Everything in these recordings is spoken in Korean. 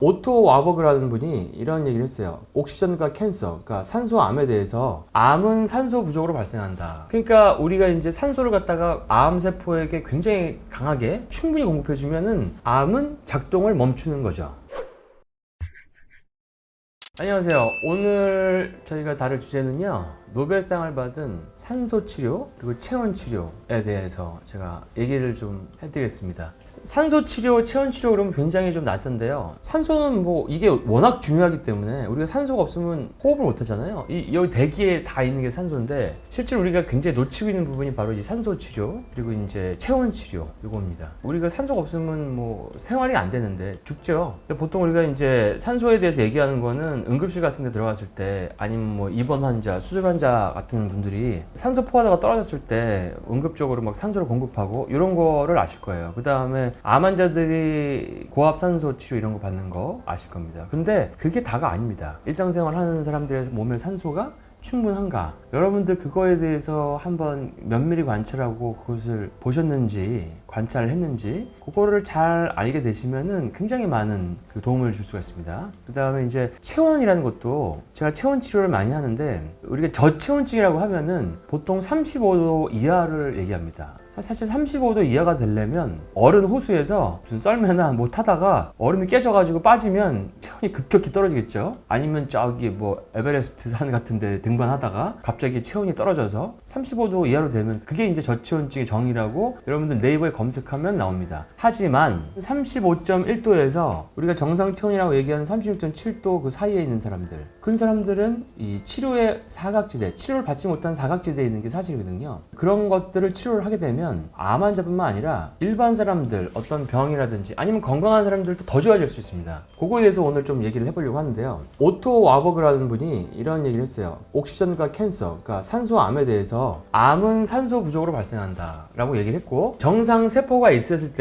오토 와버그라는 분이 이런 얘기를 했어요. 옥시전과 캔서, 그러니까 산소암에 대해서 암은 산소 부족으로 발생한다. 그러니까 우리가 이제 산소를 갖다가 암세포에게 굉장히 강하게 충분히 공급해주면은 암은 작동을 멈추는 거죠. 안녕하세요. 오늘 저희가 다룰 주제는요, 노벨상을 받은 산소치료 그리고 체온치료에 대해서 제가 얘기를 좀 해드리겠습니다. 산소치료, 체온치료 그러면 굉장히 좀 낯선데요. 산소는 뭐 이게 워낙 중요하기 때문에 우리가 산소가 없으면 호흡을 못 하잖아요. 여기 대기에 다 있는 게 산소인데 실제로 우리가 굉장히 놓치고 있는 부분이 바로 이 산소치료 그리고 이제 체온치료 이겁니다. 우리가 산소가 없으면 뭐 생활이 안 되는데 죽죠. 보통 우리가 이제 산소에 대해서 얘기하는 거는 응급실 같은 데 들어갔을 때 아니면 뭐 입원 환자, 수술 환자 같은 분들이 산소 포화도가 떨어졌을 때 응급적으로 막 산소를 공급하고 이런 거를 아실 거예요. 그 다음에 암 환자들이 고압 산소 치료 이런 거 받는 거 아실 겁니다. 근데 그게 다가 아닙니다. 일상생활 하는 사람들의 몸에 산소가 충분한가? 여러분들 그거에 대해서 한번 면밀히 관찰하고 그것을 보셨는지 관찰을 했는지 그거를 잘 알게 되시면은 굉장히 많은 그 도움을 줄 수가 있습니다. 그 다음에 이제 체온이라는 것도 제가 체온 치료를 많이 하는데 우리가 저체온증이라고 하면은 보통 35도 이하를 얘기합니다. 사실 35도 이하가 되려면 얼음 호수에서 무슨 썰매나 뭐 타다가 얼음이 깨져가지고 빠지면 체온이 급격히 떨어지겠죠. 아니면 저기 뭐 에베레스트 산 같은 데 등반하다가 갑자기 체온이 떨어져서 35도 이하로 되면 그게 이제 저체온증의 정의라고 여러분들 네이버에 검색하면 나옵니다. 하지만 35.1도에서 우리가 정상 체온이라고 얘기하는 36.7도 그 사이에 있는 사람들, 그런 사람들은 이 치료의 사각지대, 치료를 받지 못한 사각지대에 있는 게 사실이거든요. 그런 것들을 치료를 하게 되면 암 환자뿐만 아니라 일반 사람들 어떤 병이라든지 아니면 건강한 사람들도 더 좋아질 수 있습니다. 그거에 대해서 오늘 좀 얘기를 해보려고 하는데요. 오토 와버그라는 분이 이런 얘기를 했어요. 옥시전과 캔서, 그러니까 산소암에 대해서 암은 산소 부족으로 발생한다 라고 얘기를 했고, 정상 세포가 있었을 때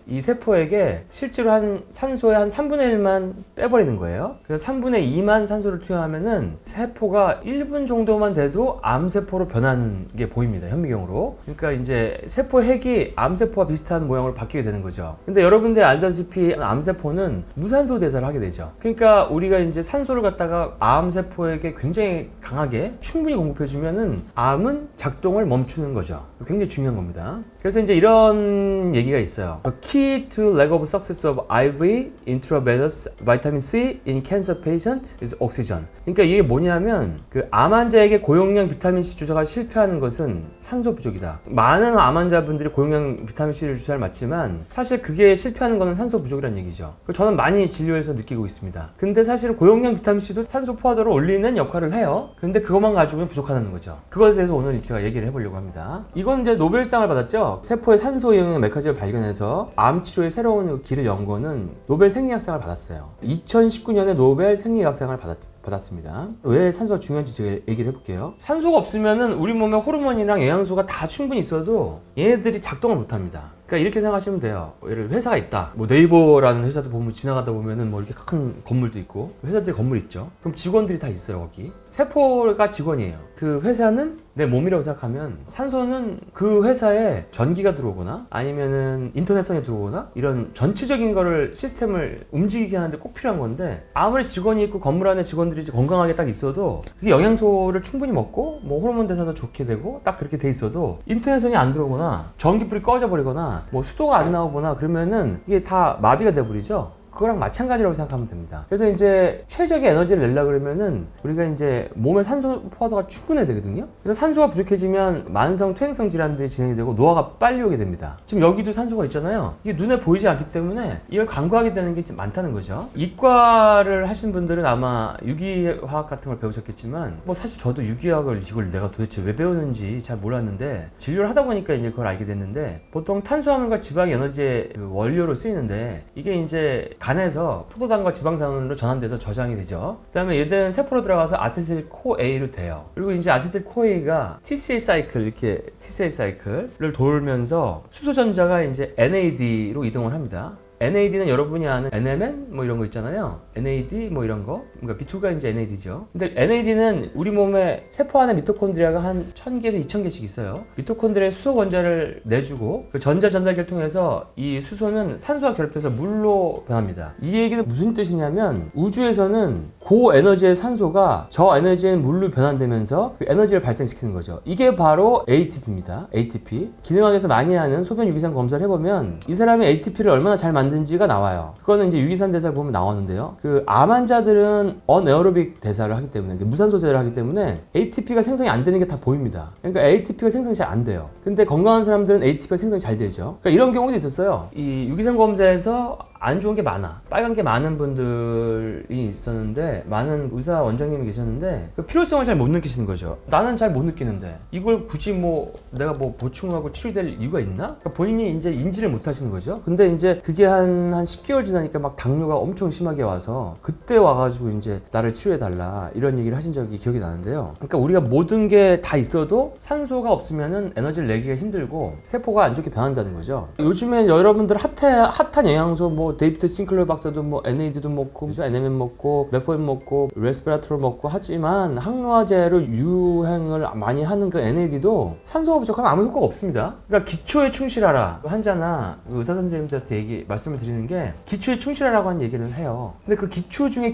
이 세포에게 실제로 한 산소의 한 3분의 1만 빼버리는 거예요. 그래서 3분의 2만 산소를 투여하면은 세포가 1분 정도만 돼도 암세포로 변하는 게 보입니다. 현미경으로. 그러니까 이제 세포 핵이 암세포와 비슷한 모양으로 바뀌게 되는 거죠. 근데 여러분들이 알다시피 암세포는 무산소 대사를 하게 되죠. 그러니까 우리가 이제 산소를 갖다가 암세포에게 굉장히 강하게 충분히 공급해주면은 암은 작동을 멈추는 거죠. 굉장히 중요한 겁니다. 그래서 이제 이런 얘기가 있어요. The key to lack of success of IV intravenous vitamin C in cancer patient is oxygen. 그러니까 이게 뭐냐면 그 암 환자에게 고용량 비타민 C 주사가 실패하는 것은 산소 부족이다. 많은 암 환자분들이 고용량 비타민 C를 주사를 맞지만 사실 그게 실패하는 거는 산소 부족이라는 얘기죠. 저는 많이 진료에서 느끼고 있습니다. 근데 사실 고용량 비타민 C도 산소 포화도를 올리는 역할을 해요. 근데 그것만 가지고는 부족하다는 거죠. 그것에 대해서 오늘 제가 얘기를 해보려고 합니다. 이건 이제 노벨상을 받았죠. 세포의 산소 이용 메커니즘을 발견해서 암 치료의 새로운 길을 연 거는 노벨 생리학상을 받았어요. 2019년에 노벨 생리학상을 받았습니다. 왜 산소가 중요한지 제가 얘기를 해볼게요. 산소가 없으면은 우리 몸에 호르몬이랑 영양소가 다 충분히 있어도 얘네들이 작동을 못합니다. 그러니까 이렇게 생각하시면 돼요. 예를 들어 회사가 있다. 뭐 네이버라는 회사도 보면 지나가다 보면은 뭐 이렇게 큰 건물도 있고 회사들이 건물 있죠. 그럼 직원들이 다 있어요 거기. 세포가 직원이에요. 그 회사는 내 몸이라고 생각하면 산소는 그 회사에 전기가 들어오거나 아니면은 인터넷선이 들어오거나 이런 전체적인 거를 시스템을 움직이게 하는데 꼭 필요한 건데 아무리 직원이 있고 건물 안에 직원들이 건강하게 딱 있어도 그게 영양소를 충분히 먹고 뭐 호르몬 대사도 좋게 되고 딱 그렇게 돼 있어도 인터넷선이 안 들어오거나 전기불이 꺼져 버리거나 뭐 수도가 안 나오거나 그러면은 이게 다 마비가 돼 버리죠. 그거랑 마찬가지라고 생각하면 됩니다. 그래서 이제 최적의 에너지를 내려고 그러면은 우리가 이제 몸의 산소 포화도가 충분해야 되거든요. 그래서 산소가 부족해지면 만성 퇴행성 질환들이 진행이 되고 노화가 빨리 오게 됩니다. 지금 여기도 산소가 있잖아요. 이게 눈에 보이지 않기 때문에 이걸 간과하게 되는 게 많다는 거죠. 이과를 하신 분들은 아마 유기화학 같은 걸 배우셨겠지만 뭐 사실 저도 유기화학을 이걸 내가 도대체 왜 배우는지 잘 몰랐는데 진료를 하다 보니까 이제 그걸 알게 됐는데 보통 탄수화물과 지방이 에너지의 그 원료로 쓰이는데 이게 이제 간에서 포도당과 지방산으로 전환돼서 저장이 되죠. 그 다음에 얘들은 세포로 들어가서 아세틸코A로 돼요. 그리고 이제 아세틸코A가 TCA 사이클, 이렇게 TCA 사이클을 돌면서 수소전자가 이제 NAD로 이동을 합니다. NAD는 여러분이 아는 NMN 뭐 이런 거 있잖아요. NAD 뭐 이런 거. 그러니까 B2가 이제 NAD죠. 근데 NAD는 우리 몸에 세포 안에 미토콘드리아가 한 1000개에서 2000개씩 있어요. 미토콘드리아의 수소 원자를 내주고 그 전자 전달기를 통해서 이 수소는 산소와 결합돼서 물로 변합니다. 이 얘기는 무슨 뜻이냐면 우주에서는 고에너지의 산소가 저에너지의 물로 변환되면서 그 에너지를 발생시키는 거죠. 이게 바로 ATP입니다. ATP. 기능학에서 많이 하는 소변 유기산 검사를 해보면 이 사람이 ATP를 얼마나 잘 만든지가 나와요. 그거는 이제 유기산 대사를 보면 나오는데요. 그 암 환자들은 어네어로빅 대사를 하기 때문에 무산소 대사를 하기 때문에 ATP가 생성이 안 되는 게 다 보입니다. 그러니까 ATP가 생성이 잘 안 돼요. 근데 건강한 사람들은 ATP가 생성이 잘 되죠. 그러니까 이런 경우도 있었어요. 이 유기산 검사에서 안 좋은 게 많아. 빨간 게 많은 분들이 있었는데 많은 의사 원장님이 계셨는데 그 필요성을 잘 못 느끼시는 거죠. 나는 잘 못 느끼는데 이걸 굳이 뭐 내가 뭐 보충하고 치료될 이유가 있나? 그러니까 본인이 이제 인지를 못 하시는 거죠. 근데 이제 그게 한 10개월 지나니까 막 당뇨가 엄청 심하게 와서 그때 와가지고 이제 나를 치료해달라 이런 얘기를 하신 적이 기억이 나는데요. 그러니까 우리가 모든 게 다 있어도 산소가 없으면은 에너지를 내기가 힘들고 세포가 안 좋게 변한다는 거죠. 요즘에 여러분들 핫한 영양소 뭐 데이비드 싱클러 박사도 뭐 NAD도 먹고 NMN 먹고 메포민 먹고 레스피라트롤 먹고 하지만 항노화제로 유행을 많이 하는 그 NAD도 산소가 부족하면 아무 효과가 없습니다. 그러니까 기초에 충실하라. 환자나 의사 선생님들한테 말씀을 드리는 게 기초에 충실하라고 하는 얘기를 해요. 근데 그 기초 중에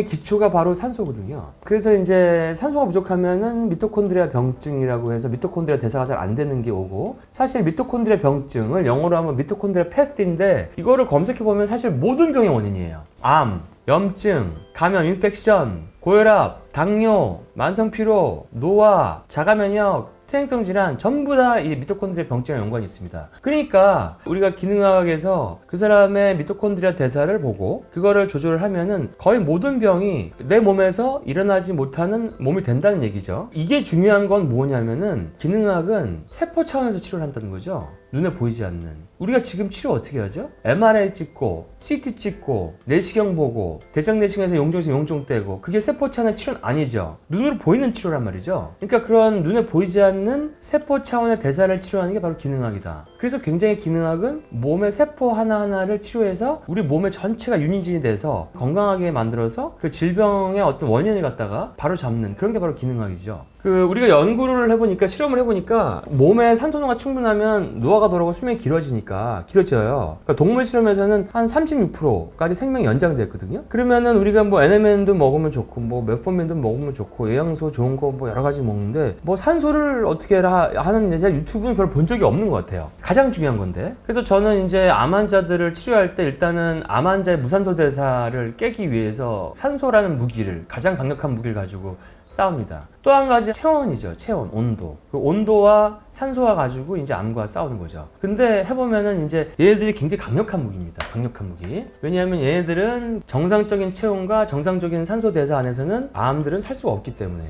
기초가 바로 산소거든요. 그래서 이제 산소가 부족하면은 미토콘드리아 병증이라고 해서 미토콘드리아 대사가 잘 안 되는 게 오고, 사실 미토콘드리아 병증을 영어로 하면 미토콘드리아 패스인데 이거를 검색해 보면 사실 모든 병의 원인이에요. 암, 염증, 감염, 인펙션, 고혈압, 당뇨, 만성피로, 노화, 자가면역, 퇴행성 질환 전부 다 이 미토콘드리아 병증과 연관이 있습니다. 그러니까 우리가 기능학에서 그 사람의 미토콘드리아 대사를 보고 그거를 조절을 하면은 거의 모든 병이 내 몸에서 일어나지 못하는 몸이 된다는 얘기죠. 이게 중요한 건 뭐냐면은 기능학은 세포 차원에서 치료를 한다는 거죠. 눈에 보이지 않는. 우리가 지금 치료 어떻게 하죠? MRI 찍고 CT 찍고 내시경 보고 대장 내시경에서 용종에서 용종 떼고, 그게 세포 차원의 치료는 아니죠. 눈으로 보이는 치료란 말이죠. 그러니까 그런 눈에 보이지 않는 세포 차원의 대사를 치료하는 게 바로 기능학이다. 그래서 굉장히 기능학은 몸의 세포 하나하나를 치료해서 우리 몸의 전체가 유니진이 돼서 건강하게 만들어서 그 질병의 어떤 원인을 갖다가 바로 잡는 그런 게 바로 기능학이죠. 우리가 연구를 해보니까, 실험을 해보니까 몸에 산소노가 충분하면 노화가 덜하고 수명이 길어져요. 그러니까 동물 실험에서는 한 36%까지 생명이 연장됐거든요. 그러면은 우리가 뭐 NMN도 먹으면 좋고 뭐 메포민도 먹으면 좋고 영양소 좋은 거 뭐 여러 가지 먹는데 뭐 산소를 어떻게 하는 유튜브는 별로 본 적이 없는 것 같아요. 가장 중요한 건데. 그래서 저는 이제 암 환자들을 치료할 때 일단은 암 환자의 무산소 대사를 깨기 위해서 산소라는 무기를, 가장 강력한 무기를 가지고 싸웁니다. 또 한 가지 체온이죠. 체온, 온도. 그 온도와 산소와 가지고 이제 암과 싸우는 거죠. 근데 해보면은 이제 얘네들이 굉장히 강력한 무기입니다. 강력한 무기. 왜냐하면 얘네들은 정상적인 체온과 정상적인 산소 대사 안에서는 암들은 살 수가 없기 때문에,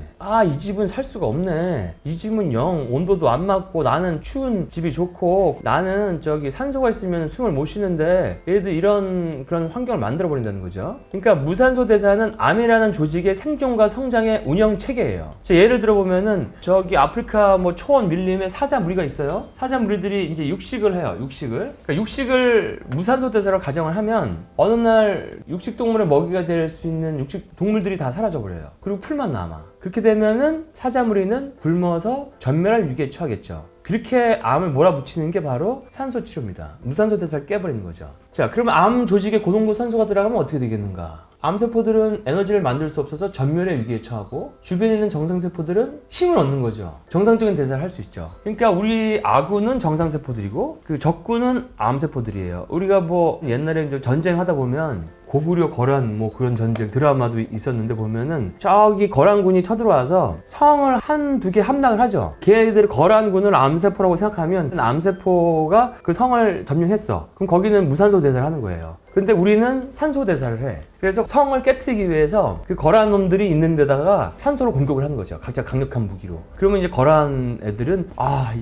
이 집은 살 수가 없네. 이 집은 영 온도도 안 맞고 나는 추운 집이 좋고 나는 산소가 있으면 숨을 못 쉬는데, 얘네들 이런 그런 환경을 만들어 버린다는 거죠. 그러니까 무산소 대사는 암이라는 조직의 생존과 성장의 운영 체계예요. 예를 들어 보면은 아프리카 뭐 초원 밀림에 사자무리가 있어요. 사자무리들이 이제 육식을 해요. 그러니까 육식을 무산소 대사로 가정을 하면 어느 날 육식 동물의 먹이가 될 수 있는 육식 동물들이 다 사라져 버려요. 그리고 풀만 남아. 그렇게 되면은 사자무리는 굶어서 전멸할 위기에 처하겠죠. 그렇게 암을 몰아붙이는 게 바로 산소 치료입니다. 무산소 대사를 깨버리는 거죠. 자, 그러면 암 조직에 고농도 산소가 들어가면 어떻게 되겠는가? 암세포들은 에너지를 만들 수 없어서 전멸의 위기에 처하고, 주변에 있는 정상세포들은 힘을 얻는 거죠. 정상적인 대사를 할 수 있죠. 그러니까 우리 아군은 정상세포들이고 그 적군은 암세포들이에요. 우리가 뭐 옛날에 전쟁하다 보면 고구려 거란 뭐 그런 전쟁 드라마도 있었는데 보면은 저기 거란군이 쳐들어와서 성을 한두 개 함락을 하죠. 걔네들 거란군을 암세포라고 생각하면 암세포가 그 성을 점령했어. 그럼 거기는 무산소 대사를 하는 거예요. 근데 우리는 산소 대사를 해. 그래서 성을 깨트리기 위해서 그 거란 놈들이 있는 데다가 산소로 공격을 하는 거죠. 각자 강력한 무기로. 그러면 이제 거란 애들은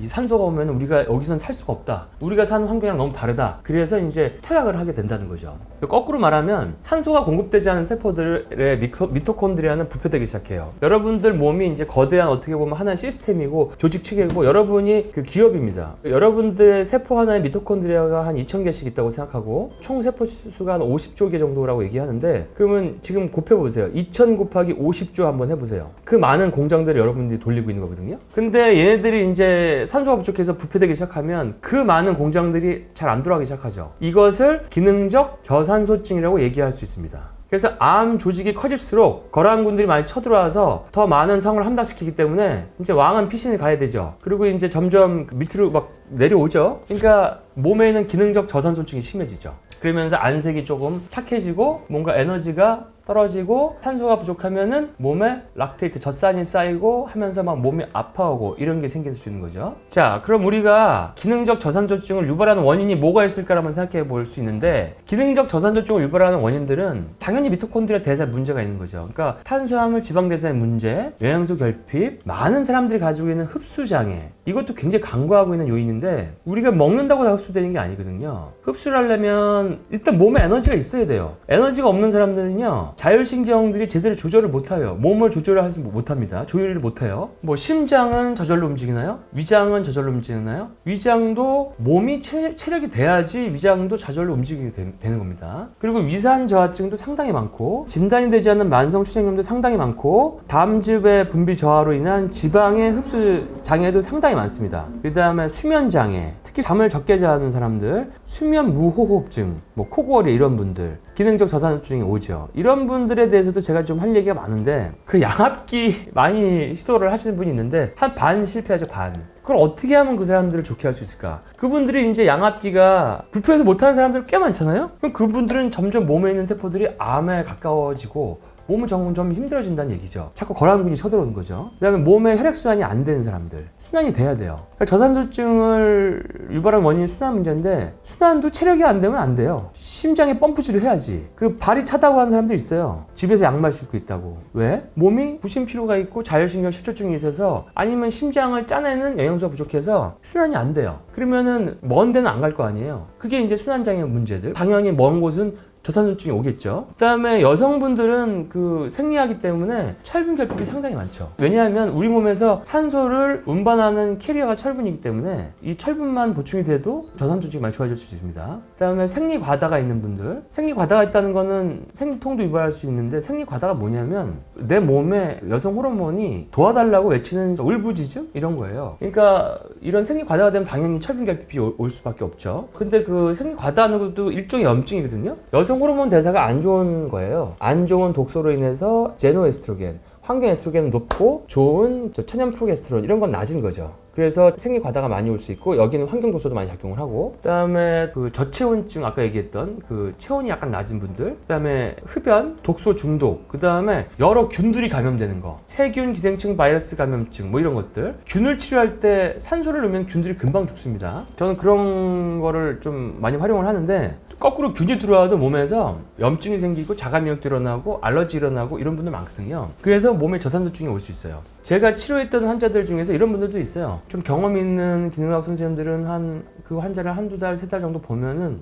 이 산소가 오면 우리가 여기선 살 수가 없다. 우리가 사는 환경이랑 너무 다르다. 그래서 이제 퇴각을 하게 된다는 거죠. 거꾸로 말하면 산소가 공급되지 않은 세포들의 미토콘드리아는 부패되기 시작해요. 여러분들 몸이 이제 거대한 어떻게 보면 하나의 시스템이고 조직 체계고 여러분이 그 기업입니다. 여러분들의 세포 하나에 미토콘드리아가 한 2,000개씩 있다고 생각하고 총 세포 수가 한 50조 개 정도라고 얘기하는데 그러면 지금 곱해보세요. 2,000 곱하기 50조 한번 해보세요. 그 많은 공장들을 여러분들이 돌리고 있는 거거든요. 근데 얘네들이 이제 산소가 부족해서 부패되기 시작하면 그 많은 공장들이 잘 안 돌아가기 시작하죠. 이것을 기능적 저산소증이라고 얘기할 수 있습니다. 그래서 암 조직이 커질수록 거란군들이 많이 쳐들어와서 더 많은 성을 함락시키기 때문에 이제 왕은 피신을 가야 되죠. 그리고 이제 점점 밑으로 막 내려오죠. 그러니까 몸에 있는 기능적 저산소증이 심해지죠. 그러면서 안색이 조금 탁해지고 뭔가 에너지가 떨어지고 산소가 부족하면은 몸에 락테이트, 젖산이 쌓이고 하면서 막 몸이 아파하고 이런 게 생길 수 있는 거죠. 자, 그럼 우리가 기능적 저산소증을 유발하는 원인이 뭐가 있을까 한번 생각해 볼 수 있는데 기능적 저산소증을 유발하는 원인들은 당연히 미토콘드리아 대사에 문제가 있는 거죠. 그러니까 탄수화물 지방 대사의 문제, 영양소 결핍, 많은 사람들이 가지고 있는 흡수 장애 이것도 굉장히 간과하고 있는 요인인데 우리가 먹는다고 다 흡수되는 게 아니거든요. 흡수를 하려면 일단 몸에 에너지가 있어야 돼요. 에너지가 없는 사람들은요 자율신경들이 제대로 조절을 못해요. 몸을 조절하지 못합니다. 조율을 못해요. 뭐 심장은 저절로 움직이나요? 위장은 저절로 움직이나요? 위장도 몸이 체력이 돼야지 위장도 저절로 움직이게 되는 겁니다. 그리고 위산 저하증도 상당히 많고 진단이 되지 않는 만성 추정염도 상당히 많고 담즙의 분비 저하로 인한 지방의 흡수 장애도 상당히 많습니다. 그 다음에 수면 장애, 특히 잠을 적게 자는 사람들, 수면 무호흡증, 뭐 코골이 이런 분들 기능적 저산소증이 오죠. 이런 분들에 대해서도 제가 좀 할 얘기가 많은데 그 양압기 많이 시도를 하시는 분이 있는데 한 반 실패하죠. 반. 그걸 어떻게 하면 그 사람들을 좋게 할 수 있을까? 그분들이 이제 양압기가 불편해서 못하는 사람들 꽤 많잖아요? 그럼 그분들은 점점 몸에 있는 세포들이 암에 가까워지고 몸은 점점 힘들어진다는 얘기죠. 자꾸 거란군이 쳐들어오는 거죠. 그 다음에 몸에 혈액순환이 안 되는 사람들 순환이 돼야 돼요. 그러니까 저산소증을 유발한 원인이 순환 문제인데 순환도 체력이 안 되면 안 돼요. 심장에 펌프질을 해야지. 그 발이 차다고 하는 사람들 있어요. 집에서 양말 신고 있다고. 왜? 몸이 부신피로가 있고 자율신경 실조증이 있어서 아니면 심장을 짜내는 영양소가 부족해서 순환이 안 돼요. 그러면은 먼 데는 안 갈 거 아니에요. 그게 이제 순환장애 문제들. 당연히 먼 곳은 저산소증이 오겠죠. 그 다음에 여성분들은 그 생리하기 때문에 철분 결핍이 상당히 많죠. 왜냐하면 우리 몸에서 산소를 운반하는 캐리어가 철분이기 때문에 이 철분만 보충이 돼도 저산소증이 많이 좋아질 수 있습니다. 그 다음에 생리 과다가 있는 분들, 생리 과다가 있다는 거는 생리통도 유발할 수 있는데 생리 과다가 뭐냐면 내 몸에 여성 호르몬이 도와달라고 외치는 울부짖음 이런 거예요. 그러니까 이런 생리 과다가 되면 당연히 철분 결핍이 올 수밖에 없죠. 근데 그 생리 과다하는 것도 일종의 염증이거든요. 여성 호르몬 대사가 안 좋은 거예요. 안 좋은 독소로 인해서 제노에스트로겐, 환경 에스트로겐은 높고 좋은 천연 프로게스테론 이런 건 낮은 거죠. 그래서 생리 과다가 많이 올 수 있고 여기는 환경 독소도 많이 작용을 하고 그다음에 그 저체온증 아까 얘기했던 그 체온이 약간 낮은 분들 그다음에 흡연, 독소 중독 그다음에 여러 균들이 감염되는 거 세균, 기생충, 바이러스 감염증 뭐 이런 것들 균을 치료할 때 산소를 넣으면 균들이 금방 죽습니다. 저는 그런 거를 좀 많이 활용을 하는데 거꾸로 균이 들어와도 몸에서 염증이 생기고 자가면역도 일어나고 알러지 일어나고 이런 분들 많거든요. 그래서 몸에 저산소증이 올 수 있어요. 제가 치료했던 환자들 중에서 이런 분들도 있어요. 좀 경험 있는 기능의학 선생님들은 그 환자를 한두 달, 세 달 정도 보면은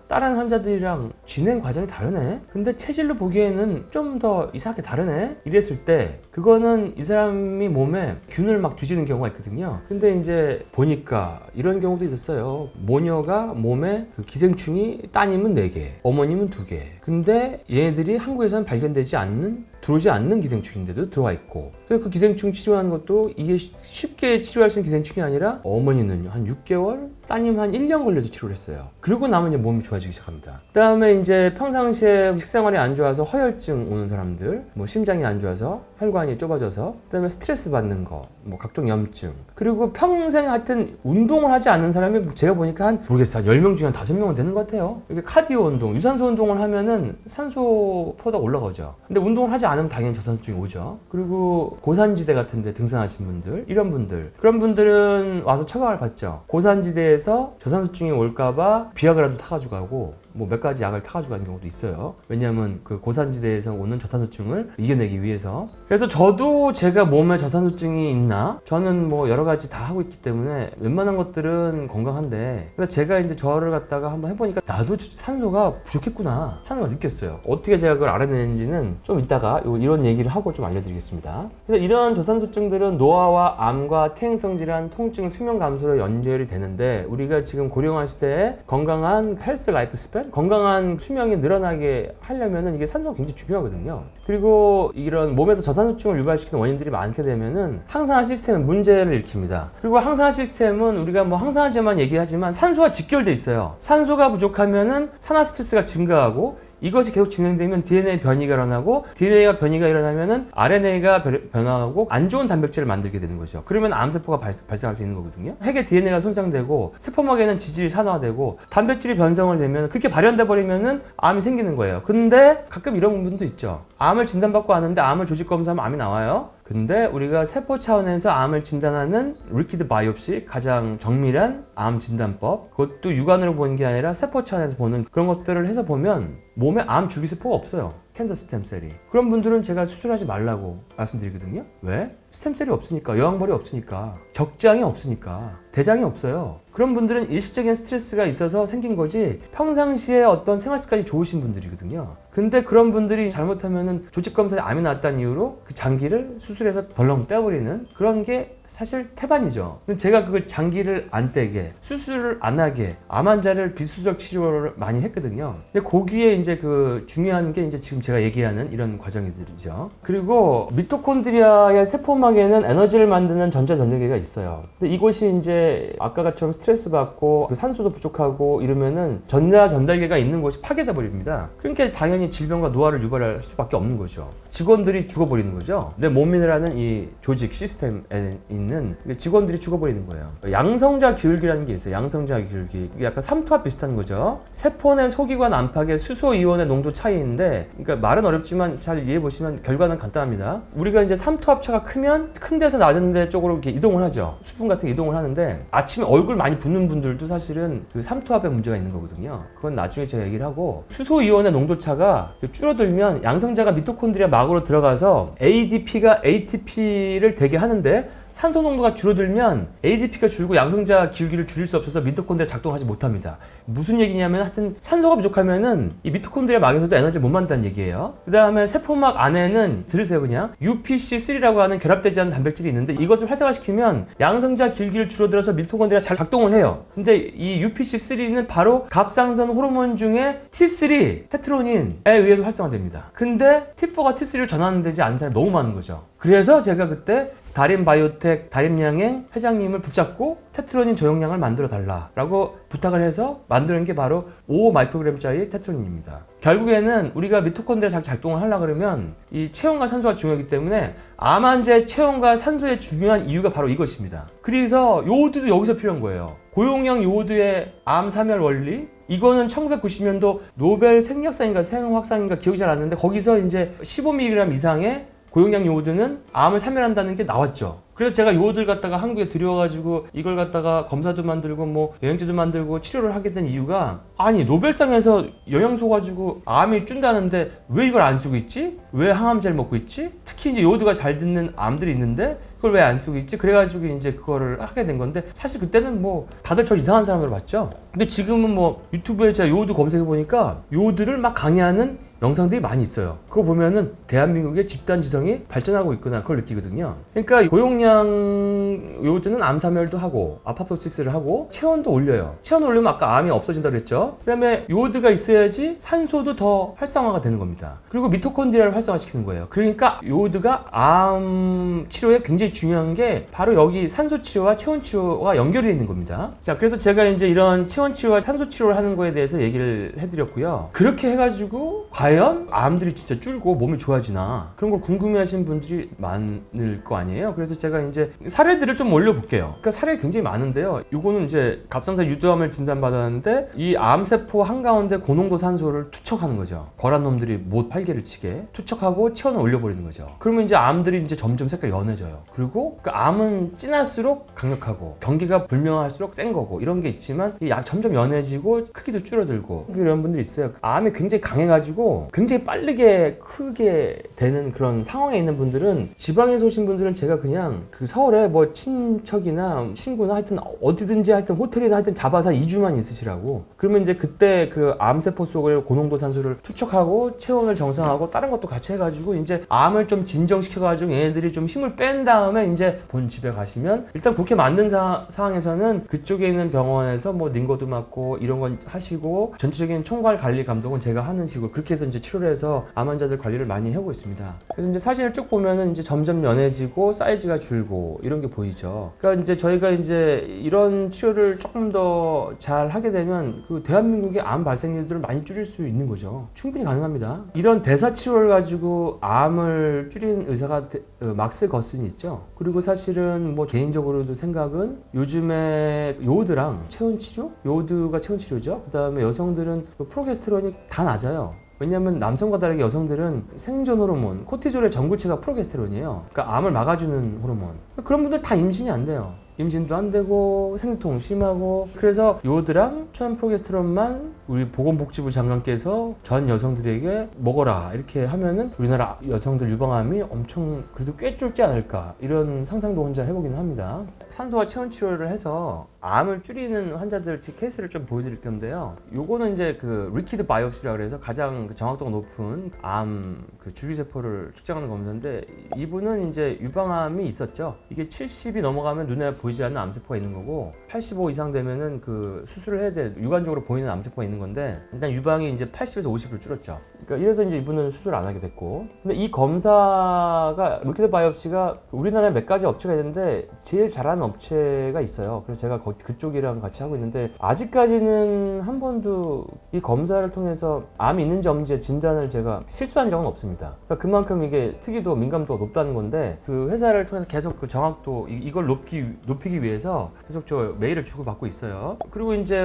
다른 환자들이랑 진행 과정이 다르네? 근데 체질로 보기에는 좀 더 이상하게 다르네? 이랬을 때 그거는 이 사람이 몸에 균을 막 뒤지는 경우가 있거든요. 근데 이제 보니까 이런 경우도 있었어요. 모녀가 몸에 그 기생충이 따님은 4개, 어머님은 2개. 근데 얘네들이 한국에서는 발견되지 않는 들어오지 않는 기생충인데도 들어와 있고 그래서 그 기생충 치료하는 것도 이게 쉽게 치료할 수 있는 기생충이 아니라 어머니는 한 6개월, 따님 한 1년 걸려서 치료를 했어요. 그리고 나면 이제 몸이 좋아지기 시작합니다. 그 다음에 이제 평상시에 식생활이 안 좋아서 허혈증 오는 사람들, 뭐 심장이 안 좋아서 혈관이 좁아져서 그 다음에 스트레스 받는 거, 뭐 각종 염증 그리고 평생 하여튼 운동을 하지 않는 사람이 제가 보니까 모르겠어요. 한 10명 중에 한 5명은 되는 것 같아요. 이게 카디오 운동, 유산소 운동을 하면은 산소포가 올라가죠. 근데 운동을 하지 않으면 당연히 저산소증이 오죠. 그리고 고산지대 같은 데 등산하신 분들, 이런 분들 그런 분들은 와서 처방을 받죠. 고산지대에서 저산소증이 올까봐 비아그라도 타가지고 가고 뭐 몇 가지 약을 타가지고 가는 경우도 있어요. 왜냐하면 그 고산지대에서 오는 저산소증을 이겨내기 위해서. 그래서 저도 제가 몸에 저산소증이 있나? 저는 뭐 여러 가지 다 하고 있기 때문에 웬만한 것들은 건강한데, 그래서 제가 이제 저를 갖다가 한번 해보니까 나도 산소가 부족했구나 하는 걸 느꼈어요. 어떻게 제가 그걸 알아내는지는 좀 이따가 이런 얘기를 하고 좀 알려드리겠습니다. 그래서 이런 저산소증들은 노화와 암과 퇴행성 질환, 통증, 수명 감소로 연결이 되는데, 우리가 지금 고령화 시대에 건강한 헬스 라이프 스팬, 건강한 수명이 늘어나게 하려면은 이게 산소가 굉장히 중요하거든요. 그리고 이런 몸에서 저산소증을 유발시키는 원인들이 많게 되면은 항산화 시스템에 문제를 일으킵니다. 그리고 항산화 시스템은 우리가 뭐 항산화제만 얘기하지만 산소와 직결돼 있어요. 산소가 부족하면은 산화 스트레스가 증가하고, 이것이 계속 진행되면 DNA 변이가 일어나고, DNA가 변이가 일어나면은 RNA가 변화하고 안 좋은 단백질을 만들게 되는 거죠. 그러면 암세포가 발생할 수 있는 거거든요. 핵의 DNA가 손상되고 세포막에는 지질이 산화되고 단백질이 변성을 되면 그렇게 발현돼 버리면은 암이 생기는 거예요. 근데 가끔 이런 분도 있죠. 암을 진단받고 왔는데 암을 조직 검사하면 암이 나와요. 근데 우리가 세포 차원에서 암을 진단하는 리퀴드 바이옵시, 가장 정밀한 암 진단법, 그것도 육안으로 보는 게 아니라 세포 차원에서 보는 그런 것들을 해서 보면 몸에 암 줄기세포가 없어요. 캔서 스템셀이. 그런 분들은 제가 수술하지 말라고 말씀드리거든요. 왜? 스템셀이 없으니까, 여왕벌이 없으니까, 적장이 없으니까, 대장이 없어요. 그런 분들은 일시적인 스트레스가 있어서 생긴 거지 평상시에 어떤 생활 습관이 좋으신 분들이거든요. 근데 그런 분들이 잘못하면은 조직검사에 암이 나왔다는 이유로 그 장기를 수술해서 덜렁 떼버리는 그런 게 사실 태반이죠. 근데 제가 그걸 장기를 안 떼게, 수술을 안 하게, 암 환자를 비수술 치료를 많이 했거든요. 근데 거기에 이제 그 중요한 게 이제 지금 제가 얘기하는 이런 과정들이죠. 그리고 미토콘드리아의 세포막에는 에너지를 만드는 전자전자계가 있어요. 근데 이곳이 이제 아까처럼 스트레스 받고 그 산소도 부족하고 이러면은 전자전달계가 있는 곳이 파괴돼 버립니다. 그러니까 당연히 질병과 노화를 유발할 수밖에 없는 거죠. 직원들이 죽어버리는 거죠. 내 몸이라는 이 조직 시스템에 있는 직원들이 죽어버리는 거예요. 양성자 기울기라는 게 있어요. 양성자 기울기. 이게 약간 삼투압 비슷한 거죠. 세포 내 소기관 안팎의 수소 이온의 농도 차이인데, 그러니까 말은 어렵지만 잘 이해해 보시면 결과는 간단합니다. 우리가 이제 삼투압차가 크면 큰 데서 낮은 데 쪽으로 이렇게 이동을 하죠. 수분 같은 이동을 하는데, 아침에 얼굴 많이 붓는 분들도 사실은 그 삼투압에 문제가 있는 거거든요. 그건 나중에 제가 얘기를 하고, 수소 이온의 농도 차가 줄어들면 양성자가 미토콘드리아 막으로 들어가서 ADP가 ATP를 되게 하는데, 산소 농도가 줄어들면 ADP가 줄고 양성자 기울기를 줄일 수 없어서 미토콘드리아 작동하지 못합니다. 무슨 얘기냐면, 하여튼 산소가 부족하면은 이 미토콘드리아 막에서도 에너지를 못 만든다는 얘기예요. 그 다음에 세포막 안에는, 들으세요 그냥, UPC3라고 하는 결합되지 않은 단백질이 있는데, 이것을 활성화시키면 양성자 기울기를 줄어들어서 미토콘드리아 잘 작동을 해요. 근데 이 UPC3는 바로 갑상선 호르몬 중에 T3, 테트로닌에 의해서 활성화됩니다. 근데 T4가 T3로 전환되지 않은 사람이 너무 많은 거죠. 그래서 제가 그때 다림바이오텍 다림양행 회장님을 붙잡고 테트로닌 저용량을 만들어 달라라고 부탁을 해서 만드는 게 바로 5마이크로그램짜리 테트로닌입니다. 결국에는 우리가 미토콘드리아 잘 작동을 하려고 그러면 이 체온과 산소가 중요하기 때문에 암 환자의 체온과 산소의 중요한 이유가 바로 이것입니다. 그래서 요오드도 여기서 필요한 거예요. 고용량 요오드의 암 사멸 원리, 이거는 1990년도 노벨 생리학상인가 생화학상인가 기억이 잘 안 나는데, 거기서 이제 15mg 이상의 고용량 요오드는 암을 사멸한다는 게 나왔죠. 그래서 제가 요오드를 갖다가 한국에 들여와가지고 이걸 갖다가 검사도 만들고 뭐 영양제도 만들고 치료를 하게 된 이유가, 아니 노벨상에서 영양소 가지고 암이 준다는데 왜 이걸 안 쓰고 있지? 왜 항암제를 먹고 있지? 특히 이제 요오드가 잘 듣는 암들이 있는데 그걸 왜 안 쓰고 있지? 그래가지고 이제 그거를 하게 된 건데, 사실 그때는 뭐 다들 저 이상한 사람으로 봤죠. 근데 지금은 뭐 유튜브에 제가 요오드 검색해 보니까 요오드를 막 강의하는 영상들이 많이 있어요. 그거 보면은 대한민국의 집단지성이 발전하고 있구나, 그걸 느끼거든요. 그러니까 고용량 요오드는 암사멸도 하고 아파토시스를 하고 체온도 올려요. 체온 올리면 아까 암이 없어진다고 그랬죠. 그 다음에 요오드가 있어야지 산소도 더 활성화가 되는 겁니다. 그리고 미토콘드리아를 활성화시키는 거예요. 그러니까 요오드가 암 치료에 굉장히 중요한 게 바로 여기 산소 치료와 체온 치료가 연결이 있는 겁니다. 자, 그래서 제가 이제 이런 체온 치료와 산소 치료를 하는 거에 대해서 얘기를 해드렸고요. 그렇게 해가지고 과연 과연 암들이 진짜 줄고 몸이 좋아지나 그런 걸 궁금해하시는 분들이 많을 거 아니에요. 그래서 제가 이제 사례들을 좀 올려볼게요. 그러니까 사례가 굉장히 많은데요. 요거는 이제 갑상선 유두암을 진단받았는데 이 암세포 한가운데 고농도 산소를 투척하는 거죠. 거란 놈들이 못 활개를 치게 투척하고 체온을 올려버리는 거죠. 그러면 이제 암들이 이제 점점 색깔이 연해져요. 그리고 그 암은 진할수록 강력하고 경기가 불명할수록 센 거고 이런 게 있지만 점점 연해지고 크기도 줄어들고 이런 분들이 있어요. 암이 굉장히 강해가지고 굉장히 빠르게 크게 되는 그런 상황에 있는 분들은, 지방에서 오신 분들은 제가 그냥 그 서울에 뭐 친척이나 친구나 하여튼 어디든지 하여튼 호텔이나 하여튼 잡아서 2주만 있으시라고. 그러면 이제 그때 그 암세포 속에 고농도 산소를 투척하고 체온을 정상하고 다른 것도 같이 해가지고 이제 암을 좀 진정시켜가지고 얘네들이 좀 힘을 뺀 다음에 이제 본 집에 가시면, 일단 그렇게 만든 상황에서는 그쪽에 있는 병원에서 뭐 링거도 맞고 이런 건 하시고 전체적인 총괄 관리 감독은 제가 하는 식으로 그렇게 해서 이제 치료를 해서 암 환자들 관리를 많이 하고 있습니다. 그래서 이제 사진을 쭉 보면은 이제 점점 연해지고 사이즈가 줄고 이런 게 보이죠. 그러니까 이제 저희가 이제 이런 치료를 조금 더 잘 하게 되면 그 대한민국의 암 발생률들을 많이 줄일 수 있는 거죠. 충분히 가능합니다. 이런 대사 치료를 가지고 암을 줄인 의사가 막스 거슨이 있죠. 그리고 사실은 뭐 개인적으로도 생각은 요즘에 요오드랑 체온 치료? 요오드가 체온 치료죠. 그 다음에 여성들은 프로게스테론이 다 낮아요. 왜냐하면 남성과 다르게 여성들은 생존 호르몬, 코티졸의 전구체가 프로게스테론이에요. 그러니까 암을 막아주는 호르몬. 그런 분들 다 임신이 안 돼요. 임신도 안 되고 생리통 심하고. 그래서 요오드랑 초연 프로게스테론만 우리 보건복지부 장관께서 전 여성들에게 먹어라 이렇게 하면은 우리나라 여성들 유방암이 엄청 그래도 꽤 줄지 않을까, 이런 상상도 혼자 해보기는 합니다. 산소와 체온 치료를 해서 암을 줄이는 환자들 케이스를 좀 보여드릴 건데요. 요거는 이제 그 리퀴드 바이옵시라 그래서 가장 정확도가 높은 암 그 줄기세포를 측정하는 검사인데, 이분은 이제 유방암이 있었죠. 이게 70이 넘어가면 눈에 보이지 않는 암세포가 있는 거고, 85 이상 되면은 그 수술을 해야 돼. 육안적으로 보이는 암세포가 있는 건데, 일단 유방이 이제 80에서 50으로 줄었죠. 그러니까 이래서 이제 이분은 수술 안 하게 됐고. 근데 이 검사가 리퀴드 바이옵시가 우리나라에 몇 가지 업체가 있는데 제일 잘하는 업체가 있어요. 그래서 제가 그쪽이랑 같이 하고 있는데, 아직까지는 한 번도 이 검사를 통해서 암이 있는지 없는지 진단을 제가 실수한 적은 없습니다. 그러니까 그만큼 이게 특이도 민감도가 높다는 건데, 그 회사를 통해서 계속 그 정확도 이걸 높이기 위해서 계속 저 메일을 주고받고 있어요. 그리고 이제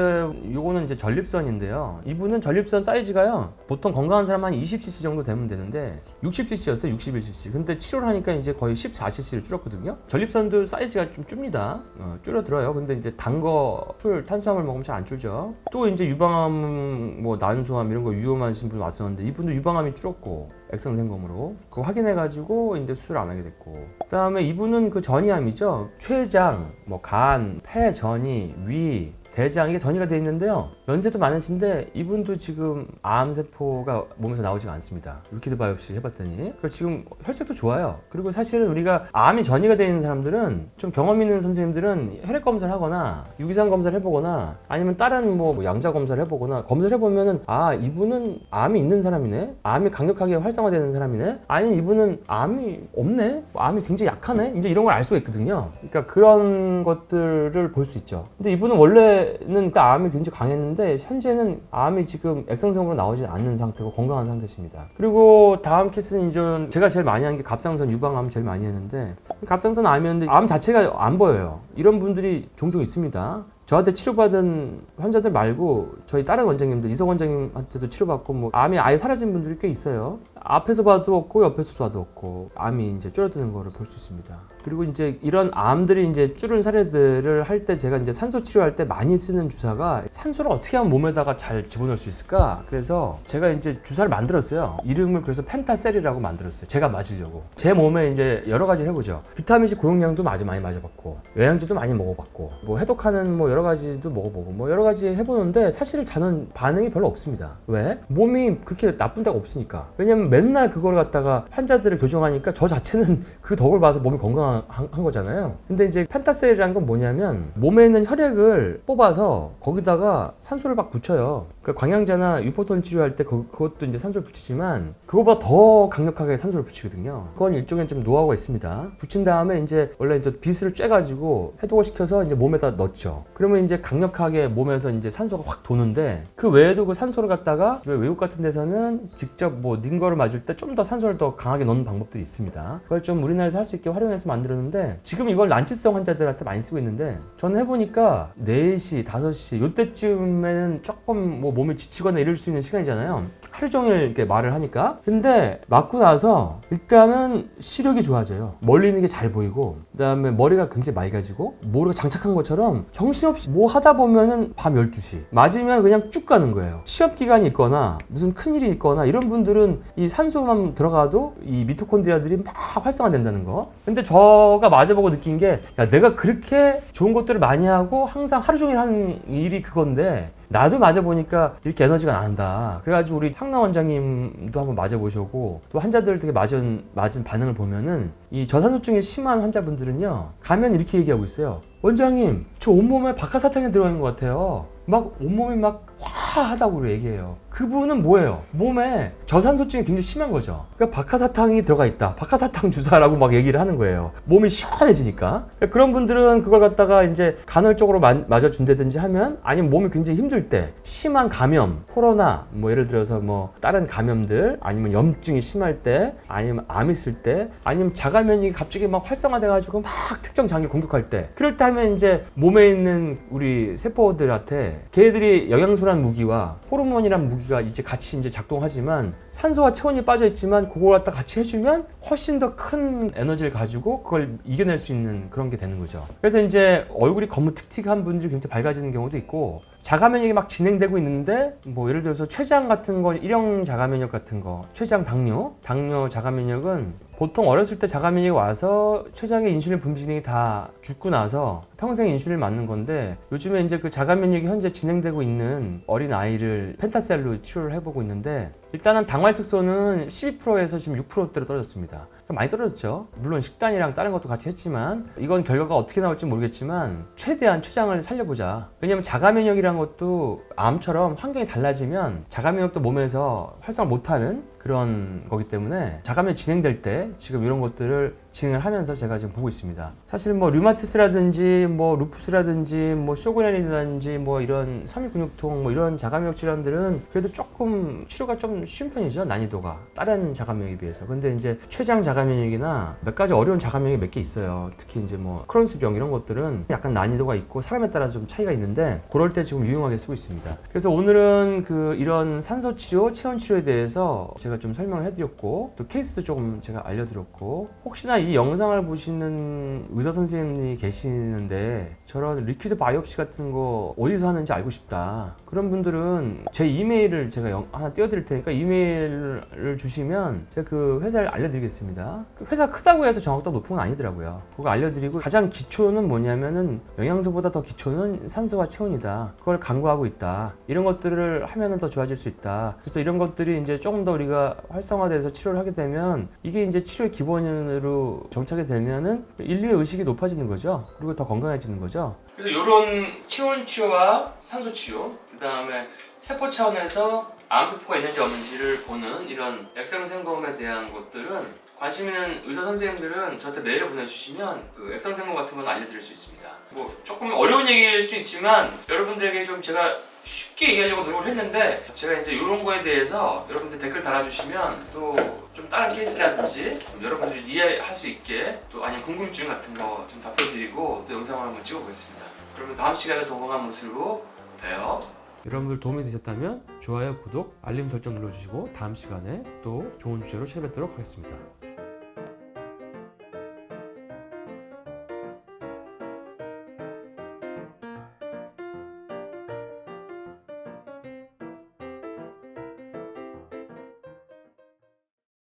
요거는 이제 전립선인데요. 이분은 전립선 사이즈가요, 보통 건강한 사람 한 20cc 정도 되면 되는데 60cc였어요. 61cc. 근데 치료를 하니까 이제 거의 14cc를 줄었거든요. 전립선도 사이즈가 좀 줍니다. 줄어들어요. 근데 이제 단 거, 술, 탄수화물 먹으면 잘 안 줄죠. 또 이제 유방암, 뭐 난소암 이런 거 위험하신 분 왔었는데, 이분도 유방암이 줄었고 액상생검으로 그거 확인해가지고 이제 수술 안 하게 됐고. 그 다음에 이분은 그 전이암이죠. 췌장, 뭐 간, 폐 전이, 위, 대장, 이게 전이가 돼 있는데요. 연세도 많으신데 이분도 지금 암세포가 몸에서 나오지가 않습니다. 리퀴드 바이옵시 해봤더니. 지금 혈색도 좋아요. 그리고 사실은 우리가 암이 전이가 돼 있는 사람들은, 좀 경험 있는 선생님들은 혈액 검사를 하거나 유기산 검사를 해보거나 아니면 다른 뭐 양자 검사를 해보거나, 검사를 해보면은 아, 이분은 암이 있는 사람이네, 암이 강력하게 활성화되는 사람이네, 아니면 이분은 암이 없네, 암이 굉장히 약하네, 이제 이런 걸 알 수가 있거든요. 그러니까 그런 것들을 볼 수 있죠. 근데 이분은 원래는 암이 굉장히 강했는데 현재는 암이 지금 액상생으로 나오지 않는 상태고 건강한 상태십니다. 그리고 다음 케이스는 이제 제가 제일 많이 한 게 갑상선 유방암 제일 많이 했는데, 갑상선 암이었는데 암 자체가 안 보여요. 이런 분들이 종종 있습니다. 저한테 치료받은 환자들 말고 저희 다른 원장님들, 이석 원장님한테도 치료받고 뭐 암이 아예 사라진 분들이 꽤 있어요. 앞에서 봐도 없고 옆에서 봐도 없고 암이 이제 줄어드는 거를 볼 수 있습니다. 그리고 이제 이런 암들이 이제 줄은 사례들을 할 때 제가 이제 산소 치료할 때 많이 쓰는 주사가, 산소를 어떻게 하면 몸에다가 잘 집어넣을 수 있을까? 그래서 제가 이제 주사를 만들었어요. 이름을 그래서 펜타셀이라고 만들었어요. 제가 맞으려고. 제 몸에 이제 여러 가지를 해보죠. 비타민C 고용량도 많이 맞아봤고, 영양제도 많이 먹어봤고, 뭐 해독하는 뭐 여러 가지도 먹어보고, 뭐 여러 가지 해보는데 사실 저는 반응이 별로 없습니다. 왜? 몸이 그렇게 나쁜 데가 없으니까. 왜냐면 맨날 그걸 갖다가 환자들을 교정하니까 저 자체는 그 덕을 봐서 몸이 건강한 거잖아요. 근데 이제 펜타셀이라는 건 뭐냐면, 몸에 있는 혈액을 뽑아서 거기다가 산소를 막 붙여요. 그러니까 광양자나 유포톤 치료할 때 그것도 이제 산소를 붙이지만 그거보다 더 강력하게 산소를 붙이거든요. 그건 일종의 좀 노하우가 있습니다. 붙인 다음에 이제 원래 이제 빗을 쬐가지고 해독을 시켜서 이제 몸에다 넣죠. 그러면 이제 강력하게 몸에서 이제 산소가 확 도는데 그 외에도 그 산소를 갖다가 외국 같은 데서는 직접 뭐 링거를 맞을 때 좀 더 산소를 더 강하게 넣는 방법들이 있습니다. 그걸 좀 우리나라에서 할 수 있게 활용해서 만들었는데 지금 이걸 난치성 환자들한테 많이 쓰고 있는데 저는 해보니까 4시, 5시 요때쯤에는 조금 뭐 몸이 지치거나 이럴 수 있는 시간이잖아요. 하루 종일 이렇게 말을 하니까. 근데 맞고 나서 일단은 시력이 좋아져요. 멀리 있는 게 잘 보이고 그다음에 머리가 굉장히 맑아지고 머리가 장착한 것처럼 정신없이 뭐 하다 보면은 밤 12시 맞으면 그냥 쭉 가는 거예요. 시험 기간이 있거나 무슨 큰일이 있거나 이런 분들은 이 산소만 들어가도 이 미토콘드리아들이 막 활성화된다는 거. 근데 저가 맞아보고 느낀 게 야, 내가 그렇게 좋은 것들을 많이 하고 항상 하루 종일 하는 일이 그건데 나도 맞아보니까 이렇게 에너지가 난다. 그래가지고 우리 향나 원장님도 한번 맞아보시고 또 환자들 되게 맞은 반응을 보면은 이 저산소증이 심한 환자분들은요 가면 이렇게 얘기하고 있어요. 원장님 저 온몸에 박하사탕이 들어있는 것 같아요. 막 온몸이 막 화하다고 얘기해요. 그분은 뭐예요? 몸에 저산소증이 굉장히 심한 거죠. 그러니까 박하사탕이 들어가 있다. 박하사탕 주사라고 막 얘기를 하는 거예요. 몸이 시원해지니까. 그러니까 그런 분들은 그걸 갖다가 이제 간헐적으로 맞아준다든지 하면 아니면 몸이 굉장히 힘들 때 심한 감염, 코로나 뭐 예를 들어서 뭐 다른 감염들 아니면 염증이 심할 때 아니면 암 있을 때 아니면 자가면이 갑자기 막 활성화돼가지고 막 특정 장기 공격할 때 그럴 때 하면 이제 몸에 있는 우리 세포들한테 걔들이 영양소란 무기와 호르몬이란 무기가 이제 같이 이제 작동하지만 산소와 체온이 빠져 있지만 그걸 갖다 같이 해주면 훨씬 더 큰 에너지를 가지고 그걸 이겨낼 수 있는 그런 게 되는 거죠. 그래서 이제 얼굴이 검은틱틱한 분들이 굉장히 밝아지는 경우도 있고 자가면역이 막 진행되고 있는데 뭐 예를 들어서 췌장 같은 거 일형 자가면역 같은 거 췌장 당뇨 자가면역은 보통 어렸을 때 자가면역이 와서 췌장의 인슐린 분비 기능이 다 죽고 나서 평생 인슐린을 맞는 건데 요즘에 이제 그 자가면역이 현재 진행되고 있는 어린 아이를 펜타셀로 치료를 해보고 있는데 일단은 당활색소는 12%에서 지금 6%대로 떨어졌습니다. 많이 떨어졌죠. 물론 식단이랑 다른 것도 같이 했지만 이건 결과가 어떻게 나올지 모르겠지만 최대한 췌장을 살려보자. 왜냐면 자가면역이라는 것도 암처럼 환경이 달라지면 자가면역도 몸에서 활성화 못하는 그런 거기 때문에 자가면역 진행될 때 지금 이런 것들을 진행을 하면서 제가 지금 보고 있습니다. 사실 뭐 류마티스라든지 뭐 루푸스라든지 뭐 쇼그레닌이라든지 뭐 이런 삼일근육통 뭐 이런 자가면역 질환들은 그래도 조금 치료가 좀 쉬운 편이죠. 난이도가 다른 자가면역에 비해서. 근데 이제 췌장 자가면역이나 몇 가지 어려운 자가면역이 몇 개 있어요. 특히 이제 뭐 크론스병 이런 것들은 약간 난이도가 있고 사람에 따라 좀 차이가 있는데 그럴 때 지금 유용하게 쓰고 있습니다. 그래서 오늘은 그 이런 산소 치료, 체온 치료에 대해서 제가 좀 설명을 해드렸고 또 케이스도 조금 제가 알려드렸고 혹시나 이 영상을 보시는 의사 선생님이 계시는데 저런 리퀴드 바이옵시 같은 거 어디서 하는지 알고 싶다. 그런 분들은 제 이메일을 제가 하나 띄워드릴 테니까 이메일을 주시면 제가 그 회사를 알려드리겠습니다. 그 회사 크다고 해서 정확도가 높은 건 아니더라고요. 그거 알려드리고 가장 기초는 뭐냐면은 영양소보다 더 기초는 산소와 체온이다. 그걸 강구하고 있다. 이런 것들을 하면은 더 좋아질 수 있다. 그래서 이런 것들이 이제 조금 더 우리가 활성화돼서 치료를 하게 되면 이게 이제 치료의 기본으로 정착이 되면은 인류의 의식이 높아지는 거죠. 그리고 더 건강해지는 거죠. 그래서 이런 체온 치료와 산소 치료, 그 다음에 세포 차원에서 암세포가 있는지 없는지를 보는 이런 액상생검에 대한 것들은 관심 있는 의사 선생님들은 저한테 메일을 보내주시면 그 액상생검 같은 건 알려드릴 수 있습니다. 뭐 조금 어려운 얘기일 수 있지만 여러분들에게 좀 제가 쉽게 얘기하려고 노력을 했는데 제가 이제 이런 거에 대해서 여러분들 댓글 달아주시면 또 좀 다른 케이스라든지 여러분들이 이해할 수 있게 또 아니면 궁금증 같은 거 좀 답변드리고 또 영상을 한번 찍어보겠습니다. 그러면 다음 시간에 더 건강한 모습으로 봬요. 여러분들 도움이 되셨다면 좋아요, 구독, 알림 설정 눌러주시고 다음 시간에 또 좋은 주제로 찾아뵙도록 하겠습니다.